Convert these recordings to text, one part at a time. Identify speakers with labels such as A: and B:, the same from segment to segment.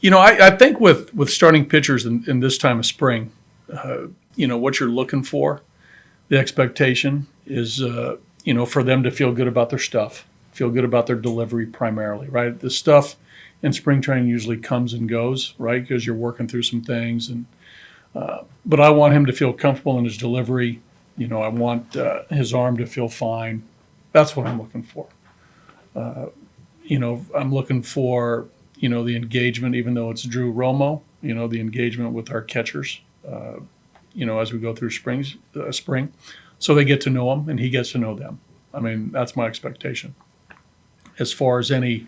A: I think with starting pitchers in this time of spring, what you're looking for, the expectation is, for them to feel good about their stuff, feel good about their delivery primarily, right? The stuff in spring training usually comes and goes, right? Because you're working through some things. But I want him to feel comfortable in his delivery. I want his arm to feel fine. That's what I'm looking for. I'm looking for, the engagement, even though it's Drew Romo, the engagement with our catchers, as we go through spring. So they get to know him and he gets to know them. I mean, that's my expectation. As far as any,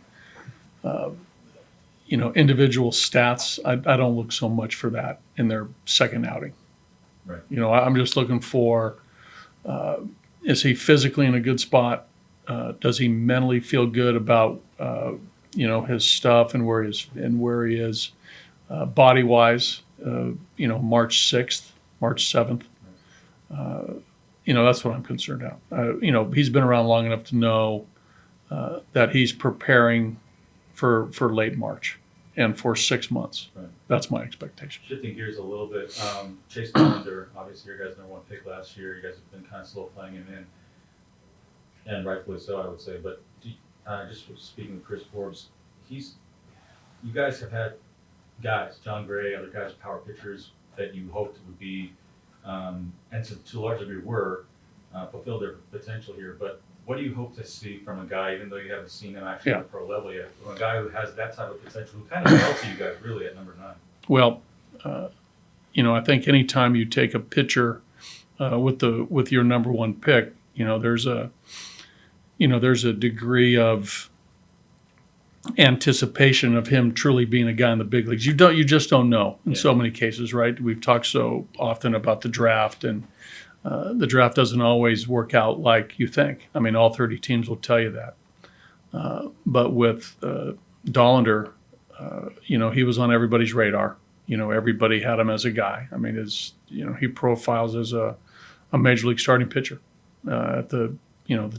A: individual stats, I don't look so much for that in their second outing.
B: Right.
A: I'm just looking for, is he physically in a good spot? Does he mentally feel good about, his stuff and where he is, body wise? March 6th, March 7th. That's what I'm concerned about. He's been around long enough to know that he's preparing for late March and for 6 months.
B: Right.
A: That's my expectation.
B: Shifting gears a little bit, Chase Dollander, obviously your guys' #1 pick last year. You guys have been kind of slow playing him in, and rightfully so, I would say. But just speaking with Chris Forbes, you guys have had guys, John Gray, other guys, power pitchers that you hoped would be, and to a large degree were, fulfill their potential here. But what do you hope to see from a guy, even though you haven't seen him actually at the pro level yet, from a guy who has that type of potential, who kind of fell to you guys really at number 9?
A: Well, I think anytime you take a pitcher with your #1 pick, there's a degree of anticipation of him truly being a guy in the big leagues. You just don't know in so many cases, right? We've talked so often about the draft, and the draft doesn't always work out like you think. I mean, all 30 teams will tell you that. But with Dollander, he was on everybody's radar. Everybody had him as a guy. I mean, he profiles as a major league starting pitcher at the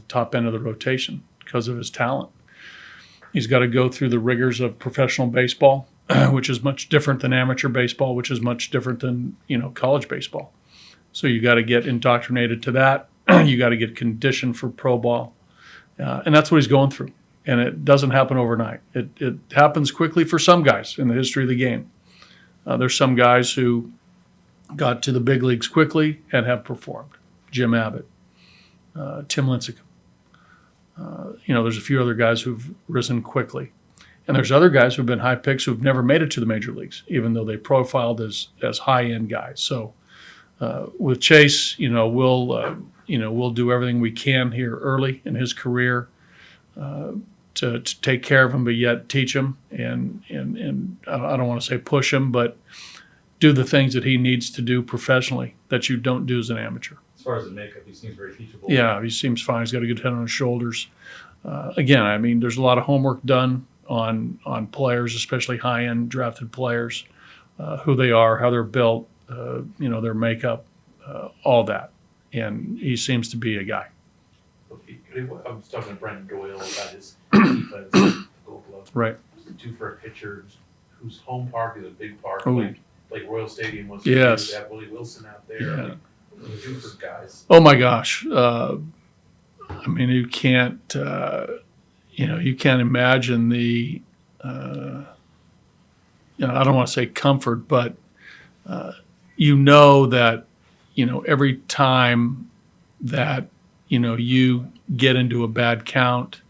A: top end of the rotation because of his talent. He's got to go through the rigors of professional baseball, which is much different than amateur baseball, which is much different than, college baseball. So you got to get indoctrinated to that. You got to get conditioned for pro ball. And that's what he's going through. And it doesn't happen overnight. It happens quickly for some guys in the history of the game. There's some guys who got to the big leagues quickly and have performed. Jim Abbott, Tim Lincecum. There's a few other guys who've risen quickly. And there's other guys who've been high picks who've never made it to the major leagues, even though they profiled as high-end guys. So with Chase, we'll do everything we can here early in his career to take care of him, but yet teach him and I don't want to say push him, but do the things that he needs to do professionally that you don't do as an amateur.
B: As far as the makeup, he seems very teachable.
A: Yeah, he seems fine. He's got a good head on his shoulders. Again, I mean, there's a lot of homework done on players, especially high-end drafted players, who they are, how they're built, their makeup, all that. And he seems to be a guy.
C: I was talking to Brandon Doyle about his defense, Gold Glove.
A: Right.
C: Two for a pitcher whose home park is a big park,
A: Ooh.
C: like Royal Stadium was.
A: Yes.
C: They have Willie Wilson out there.
A: Yeah.
C: What do you do for guys?
A: Oh my gosh. I mean, you can't imagine the, I don't want to say comfort, but that, every time that, you get into a bad count,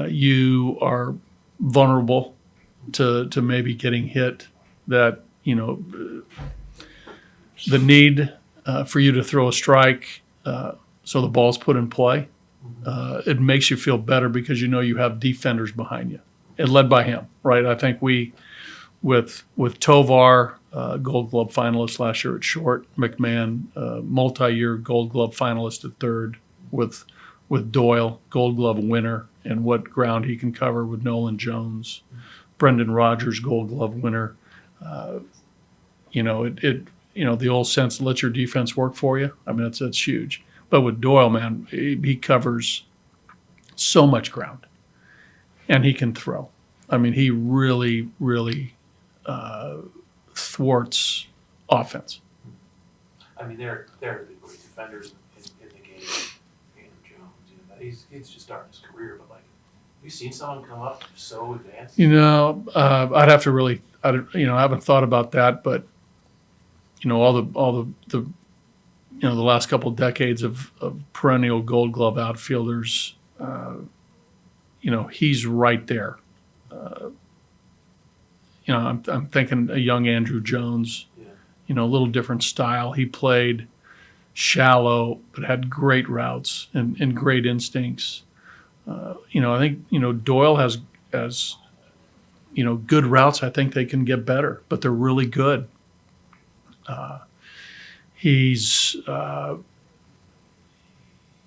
A: you are vulnerable to maybe getting hit, that, the need for you to throw a strike so the ball's put in play, it makes you feel better because you have defenders behind you, and led by him, right? I think we, with Tovar, Gold Glove finalist last year at short, McMahon, multi-year Gold Glove finalist at third, with Doyle, Gold Glove winner, and what ground he can cover with Nolan Jones, Brendan Rodgers, Gold Glove winner. The old sense, let your defense work for you. I mean, that's huge. But with Doyle, man, he covers so much ground, and he can throw. I mean, he really, really thwarts offense.
C: I mean, they're the great defenders in the game. Andrew Jones, he's just starting his career, but like, have you seen someone come up so advanced?
A: I'd have to really, I haven't thought about that, but all the the last couple of decades of perennial Gold Glove outfielders, he's right there. I'm thinking a young Andrew Jones, a little different style. He played shallow, but had great routes and great instincts. I think, Doyle has good routes. I think they can get better, but they're really good. He's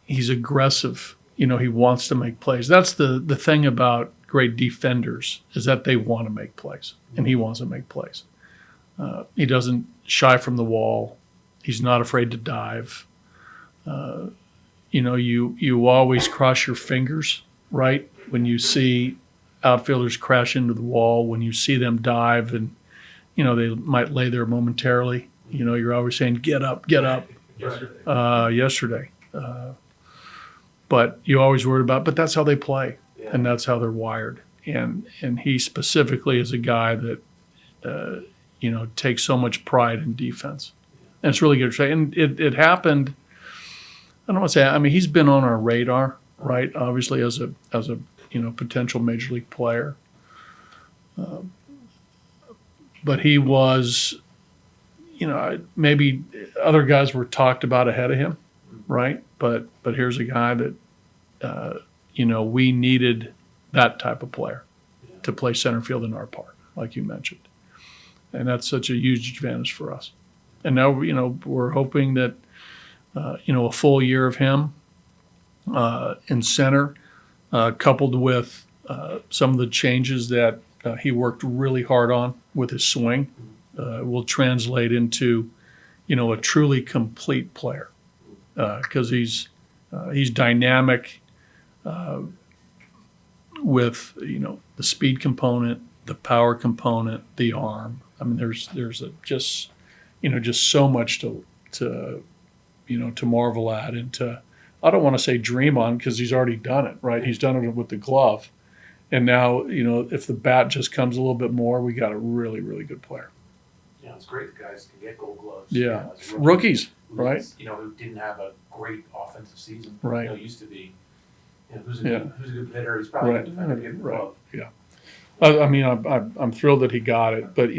A: aggressive. He wants to make plays. That's the thing about great defenders, is that they want to make plays, and he wants to make plays. He doesn't shy from the wall. He's not afraid to dive. You always cross your fingers, right, when you see outfielders crash into the wall, when you see them dive and, they might lay there momentarily. You're always saying, get up. Yesterday. But you always worried about, but that's how they play, and that's how they're wired. And he specifically is a guy that, takes so much pride in defense. And it's really good to say. And it happened, I don't want to say, I mean, he's been on our radar, right, obviously as a potential major league player. But he was, maybe other guys were talked about ahead of him, right? But here's a guy that, we needed that type of player to play center field in our park, like you mentioned. And that's such a huge advantage for us. And now, we're hoping that, a full year of him in center, coupled with some of the changes that he worked really hard on with his swing, will translate into, a truly complete player, because he's dynamic with the speed component, the power component, the arm. I mean, there's just so much to marvel at, and to, I don't want to say dream on, because he's already done it, right? He's done it with the glove. And now, if the bat just comes a little bit more, we got a really, really good player.
C: Yeah, it's great the guys can get Gold Gloves.
A: Yeah,
C: As
A: rookies, right?
C: Who didn't have a great offensive season.
A: Right.
C: Used to be, who's a good hitter? He's probably a good defender. Get the glove.
A: Yeah. I mean, I'm thrilled that he got it, but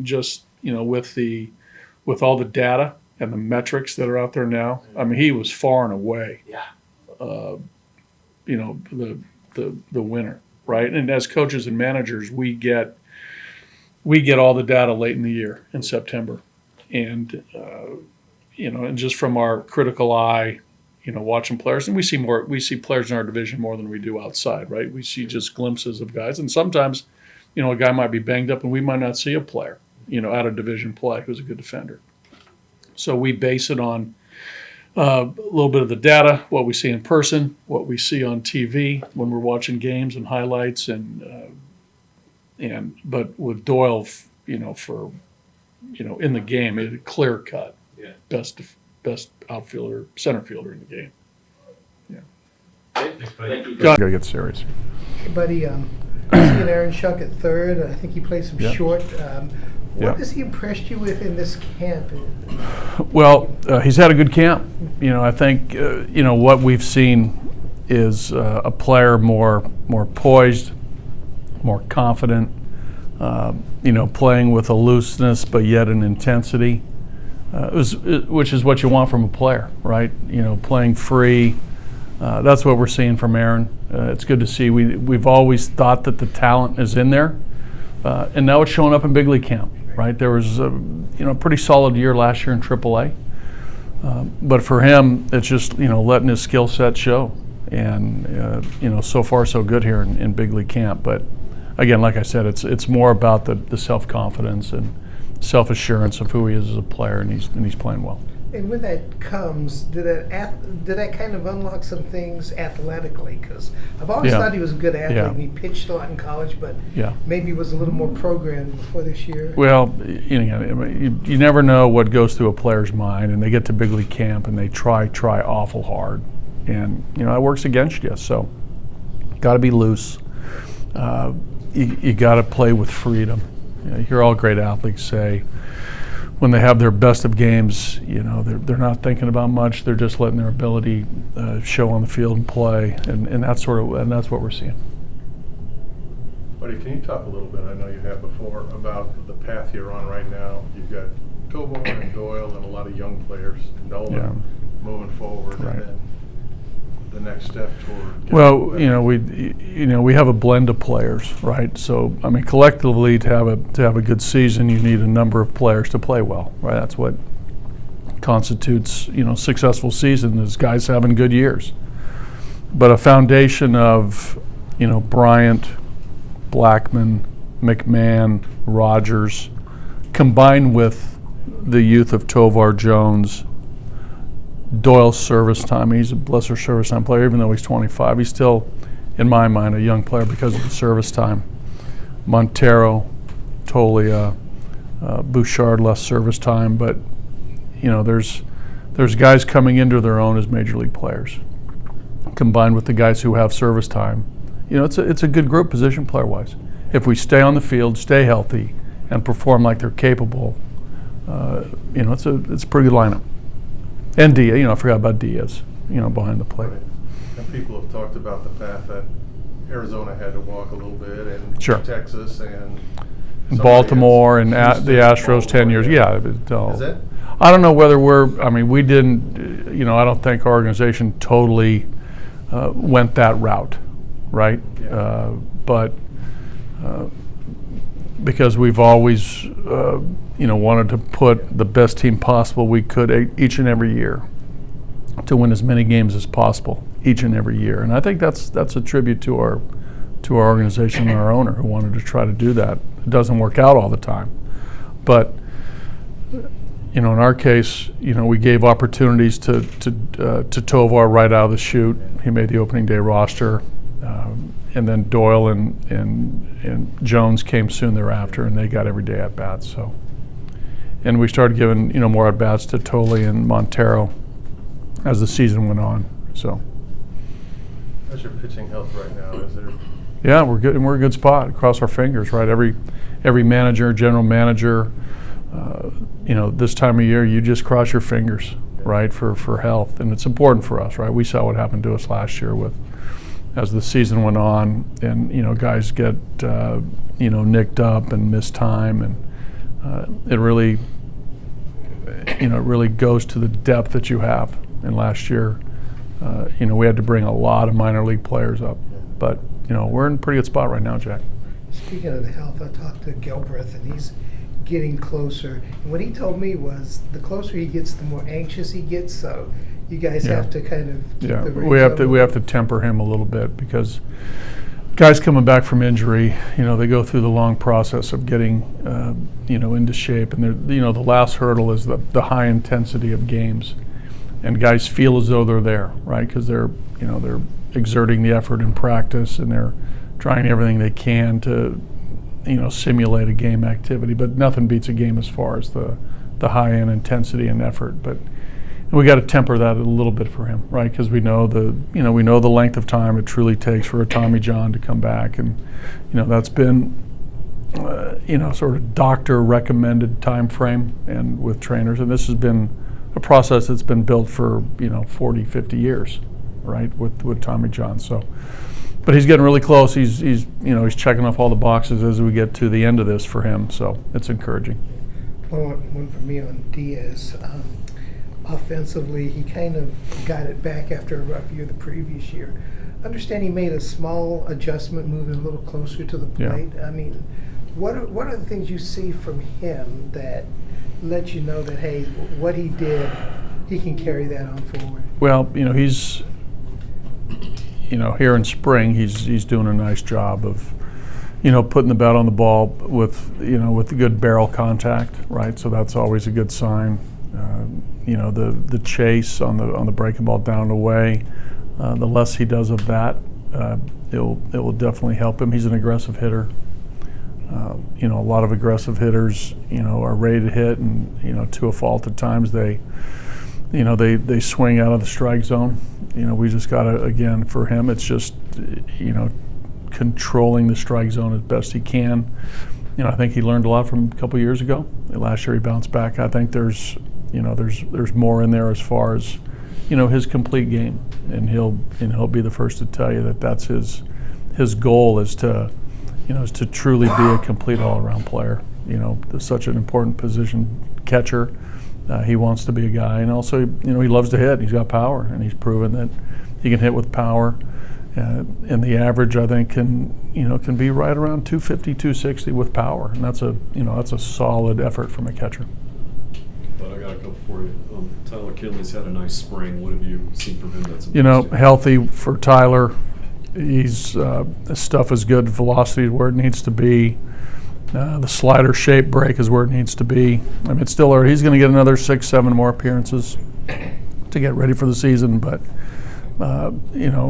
A: just with all the data and the metrics that are out there now, I mean, he was far and away, the winner, right? And as coaches and managers, we get all the data late in the year in September, and and just from our critical eye, watching players, and we see players in our division more than we do outside, right? We see just glimpses of guys, and sometimes, a guy might be banged up, and we might not see a player, out of division play who's a good defender. So we base it on a little bit of the data, what we see in person, what we see on TV when we're watching games and highlights, but with Doyle, for in the game, it clear cut, best outfielder, center fielder in the game.
B: Thank you.
D: Gotta get serious.
E: Hey, buddy, seeing Aaron Schunk at third. I think he played some short. What has he impressed you with in this camp?
A: Well, he's had a good camp. I think what we've seen is a player more poised, more confident. Playing with a looseness but yet an intensity, which is what you want from a player, right? Playing free. That's what we're seeing from Aaron. It's good to see. We've always thought that the talent is in there, and now it's showing up in big league camp, right? There was a pretty solid year last year in AAA, but for him, it's just letting his skill set show, and so far so good here in big league camp. But again, like I said, it's more about the self-confidence and self-assurance of who he is as a player, and he's playing well.
E: And when that comes, did that kind of unlock some things athletically? Because I've always
A: Yeah.
E: thought he was a good athlete,
A: Yeah.
E: and he pitched a lot in college, but
A: Yeah.
E: maybe was a little more programmed before this year.
A: Well, you never know what goes through a player's mind, and they get to big league camp and they try awful hard, and that works against you. So, got to be loose. You got to play with freedom. You hear all great athletes say, when they have their best of games, they're not thinking about much. They're just letting their ability show on the field and play, and that's what we're seeing.
D: Buddy, can you talk a little bit, I know you have before, about the path you're on right now? You've got Tovar and Doyle and a lot of young players, Nolan moving forward,
A: Right.
D: and then the next step toward getting
A: Well,
D: better.
A: we have a blend of players, right? So, I mean, collectively, to have a good season, you need a number of players to play well, right? That's what constitutes, successful season, is guys having good years. But a foundation of, Bryant, Blackman, McMahon, Rogers, combined with the youth of Tovar, Jones, Doyle's service time. He's a lesser service time player, even though he's 25. He's still, in my mind, a young player because of the service time. Montero, Tolia, Bouchard, less service time, but there's guys coming into their own as major league players, combined with the guys who have service time. It's a good group position player wise. If we stay on the field, stay healthy, and perform like they're capable, it's a pretty good lineup. And Diaz, I forgot about Diaz, behind the plate.
D: Right. And people have talked about the path that Arizona had to walk a little bit, and
A: Sure.
D: Texas, and
A: Baltimore and
D: Houston,
A: the Astros 10
D: Baltimore,
A: years. Yeah.
D: Is it?
A: I don't know whether we didn't, I don't think our organization totally went that route, right?
D: Yeah.
A: But because we've always, wanted to put the best team possible we could each and every year to win as many games as possible each and every year. And I think that's a tribute to our organization and our owner, who wanted to try to do that. It doesn't work out all the time, but in our case, we gave opportunities to Tovar right out of the chute. He made the opening day roster, and then Doyle and Jones came soon thereafter, and they got every day at bats. So, and we started giving more at bats to Tolley and Montero as the season went on. So,
D: How's your pitching health right now? Is there?
A: yeah, we're good, and we're in a good spot. Cross our fingers, right? Every manager, general manager, this time of year, you just cross your fingers, right, for health, and it's important for us, right? We saw what happened to us last year as the season went on, and guys get nicked up and miss time, and it really goes to the depth that you have. And last year, we had to bring a lot of minor league players up, but we're in a pretty good spot right now, Jack.
E: Speaking of the health, I talked to Gilbreth, and he's getting closer. And what he told me was the closer he gets, the more anxious he gets. So you guys have to kind of keep the range
A: we have to temper him a little bit, because guys coming back from injury, they go through the long process of getting into shape, and the last hurdle is the high intensity of games, and guys feel as though they're there, right? Because they're exerting the effort in practice, and they're trying everything they can to simulate a game activity, but nothing beats a game as far as the high end intensity and effort. But we got to temper that a little bit for him, right? Because we know the length of time it truly takes for a Tommy John to come back, and that's been sort of doctor recommended time frame, and with trainers, and this has been a process that's been built for 40, 50 years, right, with Tommy John. So. But he's getting really close. He's checking off all the boxes as we get to the end of this for him. So it's encouraging.
E: One for me on Diaz. Offensively, he kind of got it back after a rough year the previous year. I understand he made a small adjustment, moving a little closer to the plate. Yeah. I mean, what are the things you see from him that let you know that, hey, what he did, he can carry that on forward?
A: Well, he's here in spring, he's doing a nice job of putting the bat on the ball with the good barrel contact, right? So that's always a good sign. The chase on the breaking ball down and away, the less he does of that, it will definitely help him. He's an aggressive hitter. A lot of aggressive hitters, are ready to hit, and to a fault at times they swing out of the strike zone. We just got to, again, for him, it's just controlling the strike zone as best he can. I think he learned a lot from a couple years ago. Last year he bounced back. I think there's more in there as far as his complete game, and he'll be the first to tell you that that's his goal is to truly be a complete all-around player. Such an important position, catcher. He wants to be a guy, and also he loves to hit. He's got power, and he's proven that he can hit with power. And the average, I think, can be right around 250, 260 with power, and that's a solid effort from a catcher.
F: But I got a couple for you. Tyler Kinley's had a nice spring. What have you seen from him that's impressed you?
A: Healthy for Tyler. His stuff is good. Velocity is where it needs to be. The slider shape break is where it needs to be. I mean, it's still early. He's going to get another 6-7 more appearances to get ready for the season, but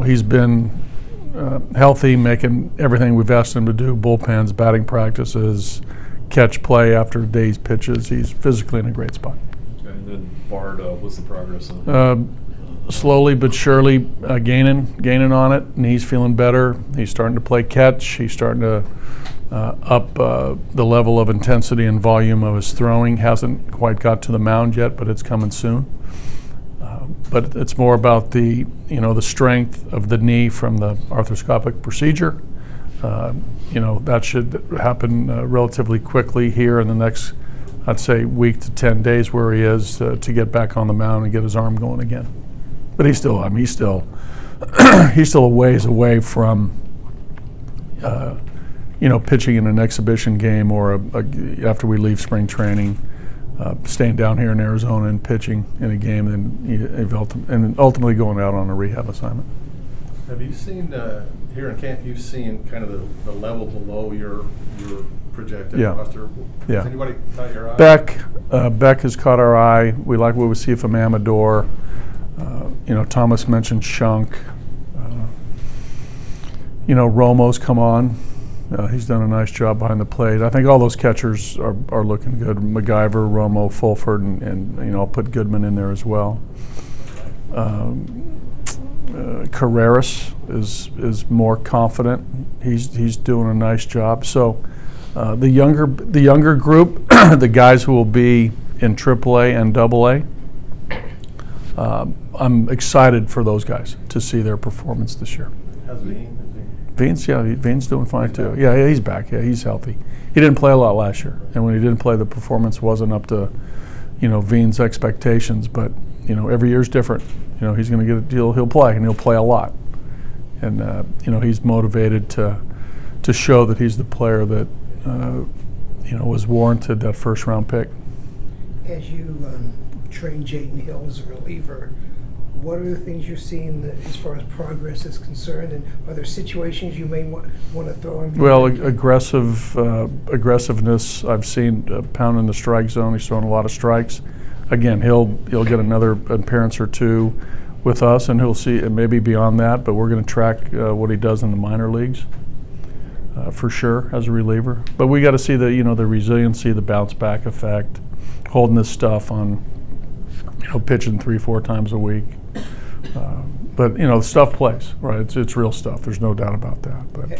A: he's been healthy, making everything we've asked him to do: bullpens, batting practices, catch play after day's pitches. He's physically in a great spot.
F: Okay, and then Bard, what's the progress on?
A: Slowly but surely gaining on it, and he's feeling better. He's starting to play catch. He's starting to up the level of intensity and volume of his throwing. Hasn't quite got to the mound yet, but it's coming soon. But it's more about the strength of the knee from the arthroscopic procedure. That should happen relatively quickly here in the next, I'd say, week to 10 days, where he is to get back on the mound and get his arm going again. But he's still a ways away from pitching in an exhibition game or after we leave spring training, staying down here in Arizona and pitching in a game, and ultimately going out on a rehab assignment.
D: Have you seen here in camp? You've seen kind of the level below your projected roster.
A: Yeah.
D: Has anybody caught your eye?
A: Beck has caught our eye. We like what we see from Amador. Thomas mentioned Schunk. Romo's come on. He's done a nice job behind the plate. I think all those catchers are looking good. MacGyver, Romo, Fulford, and I'll put Goodman in there as well. Carreras is more confident. He's doing a nice job. So the younger group, the guys who will be in AAA and AA, I'm excited for those guys to see their performance this year.
D: How's Veen?
A: Veen's doing fine too. Yeah, he's back. Yeah, he's healthy. He didn't play a lot last year, and when he didn't play, the performance wasn't up to, Veen's expectations. But every year's different. He's going to get a deal. He'll play, and he'll play a lot. And he's motivated to show that he's the player that was warranted that first round pick.
E: As you train Jaden Hill as a reliever, what are the things you're seeing as far as progress is concerned, and are there situations you may want to throw him?
A: Well, aggressiveness I've seen, pounding the strike zone. He's throwing a lot of strikes. Again, he'll get another appearance or two with us, and he'll see, and maybe beyond that. But we're going to track what he does in the minor leagues for sure as a reliever. But we got to see the resiliency, the bounce back effect, holding this stuff on, pitching 3-4 times a week. But stuff plays, right? It's real stuff. There's no doubt about that. But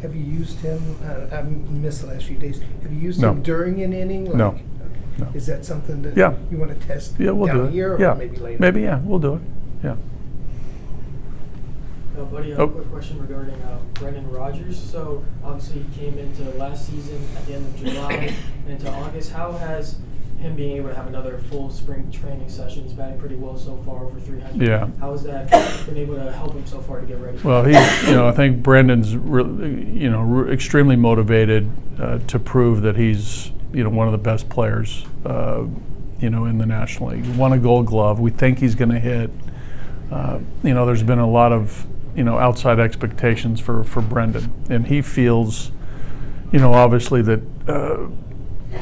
E: have you used him? I missed the last few days. Have you used
A: No.
E: him during an inning?
A: No.
E: Okay.
A: No.
E: Is that something that
A: Yeah.
E: you want to test
A: we'll
E: down
A: do it.
E: here,
A: Yeah,
E: or maybe later?
A: Maybe, we'll do it. Yeah.
G: Buddy, a quick question regarding Brendan Rodgers. So obviously he came into last season at the end of July and into August. How has him being able to have another full spring training session? He's batting pretty well so far, over 300.
A: Yeah.
G: How has that been able to help him so far to get ready?
A: Well, I think Brendan's, extremely motivated to prove that he's, one of the best players, in the National League. He won a Gold Glove. We think he's going to hit. There's been a lot of outside expectations for Brendan, and he feels, obviously that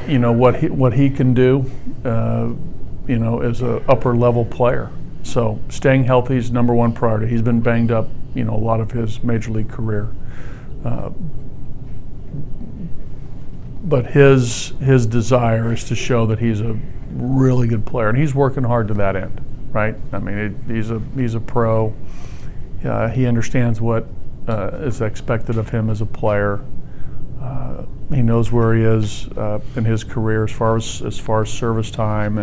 A: what he can do, as a upper level player. So staying healthy is number one priority. He's been banged up, a lot of his major league career. But his desire is to show that he's a really good player, and he's working hard to that end, right? I mean, he's a pro. He understands what is expected of him as a player. He knows where he is in his career as far as service time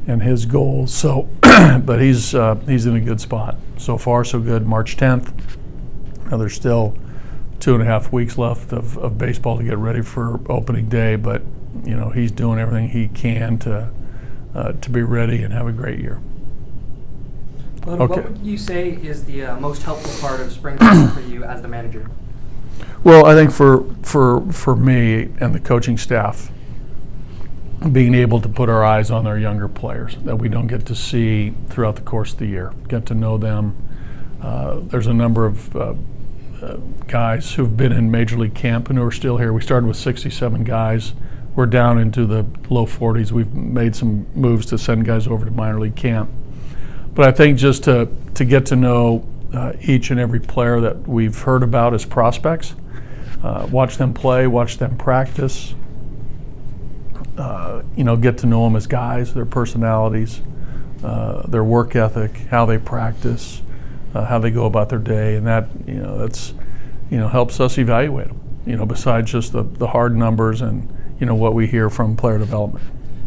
A: and his goals. So, but he's in a good spot. So far, so good. March 10th. Now there's still 2.5 weeks left of baseball to get ready for opening day, but he's doing everything he can to be ready and have a great year.
H: Well, what would you say is the most helpful part of spring training for you as the manager?
A: Well, I think for me and the coaching staff, being able to put our eyes on our younger players that we don't get to see throughout the course of the year, get to know them. There's a number of guys who've been in Major League camp and who are still here. We started with 67 guys. We're down into the low 40s. We've made some moves to send guys over to minor league camp. But I think just to get to know each and every player that we've heard about as prospects, watch them play, watch them practice, get to know them as guys, their personalities, their work ethic, how they practice, how they go about their day, and that that's helps us evaluate them. Besides just the hard numbers and what we hear from player development.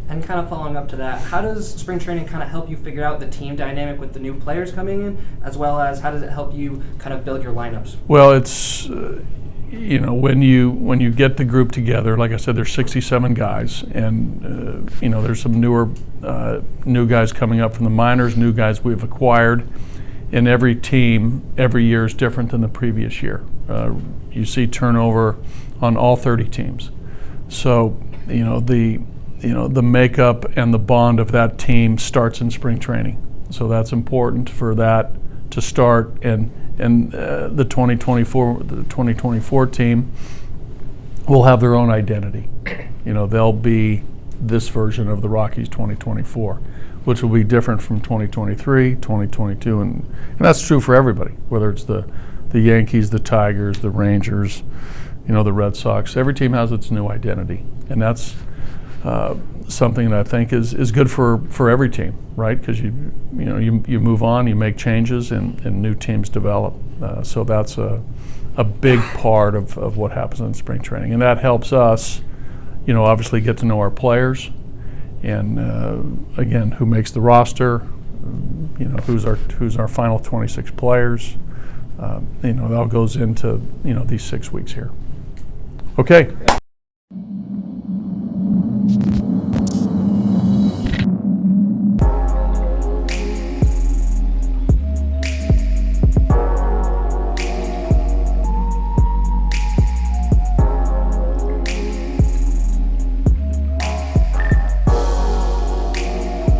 H: And kind of following up to that, how does spring training kind of help you figure out the team dynamic with the new players coming in, as well as how does it help you kind of build your lineups?
A: Well, it's when you get the group together, like I said, there's 67 guys, and there's some new guys coming up from the minors, new guys we've acquired, and every team every year is different than the previous year. You see turnover on all 30 teams, so the makeup and the bond of that team starts in spring training. So that's important for that to start, and the 2024 team will have their own identity. They'll be this version of the Rockies 2024, which will be different from 2023, 2022, and that's true for everybody, whether it's the Yankees, the Tigers, the Rangers, the Red Sox. Every team has its new identity, and that's something that I think is good for every team, right? Because you move on, you make changes, and new teams develop. So that's a big part of what happens in spring training, and that helps us, obviously get to know our players, and again, who makes the roster, who's our final 26 players. That all goes into these 6 weeks here. Okay.